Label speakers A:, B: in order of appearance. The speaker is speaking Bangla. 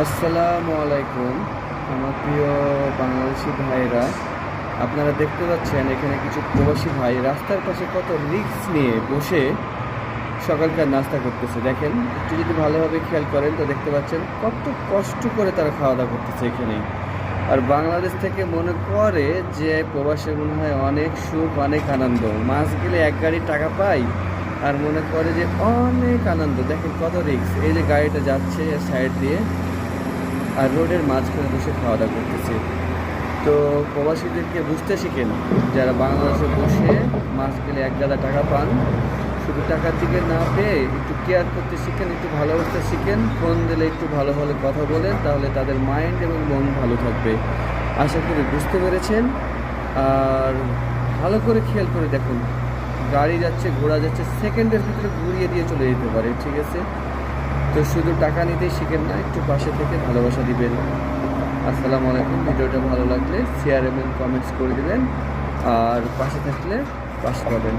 A: আসসালামু আলাইকুম আমার প্রিয় বাংলাদেশি ভাইরা, আপনারা দেখতে পাচ্ছেন এখানে কিছু প্রবাসী ভাই রাস্তার পাশে কত রিস্ক নিয়ে বসে সকালকার নাস্তা করতেছে। দেখেন, একটু যদি ভালোভাবে খেয়াল করেন তো দেখতে পাচ্ছেন কত কষ্ট করে তারা খাওয়া দাওয়া করতেছে এখানে। আর বাংলাদেশ থেকে মনে করে যে প্রবাসে মনে হয় অনেক সুখ, অনেক আনন্দ, মাস গেলে এক গাড়ি টাকা পাই আর মনে করে যে অনেক আনন্দ। দেখেন কত রিস্ক, এই যে গাড়িটা যাচ্ছে সাইড দিয়ে আর রোডের মাঝখানে বসে খাওয়া দাওয়া করতেছে। তো প্রবাসীদেরকে বুঝতে শিখেন, যারা বাংলাদেশে বসে মাস গেলে এক গাদা টাকা পান, শুধু টাকার দিকে না পেয়ে একটু কেয়ার করতে শিখেন, একটু ভালোবাসতে শিখেন। ফোন দিলে একটু ভালো ভালো কথা বলেন, তাহলে তাদের মাইন্ড এবং মন ভালো থাকবে। আশা করি বুঝতে পেরেছেন। আর ভালো করে খেয়াল করে দেখুন, গাড়ি যাচ্ছে, ঘোড়া যাচ্ছে, সেকেন্ডের ভিতরে ঘুরিয়ে দিয়ে চলে যেতে পারে, ঠিক আছে? তো শুধু টাকা নিতেই শিখেন না, একটু পাশে থেকে ভালোবাসা দিবেন। আসসালামু আলাইকুম। ভিডিওটা ভালো লাগলে শেয়ার এবং কমেন্টস করে দিবেন, আর পাশে থাকলে পাশে পাবেন।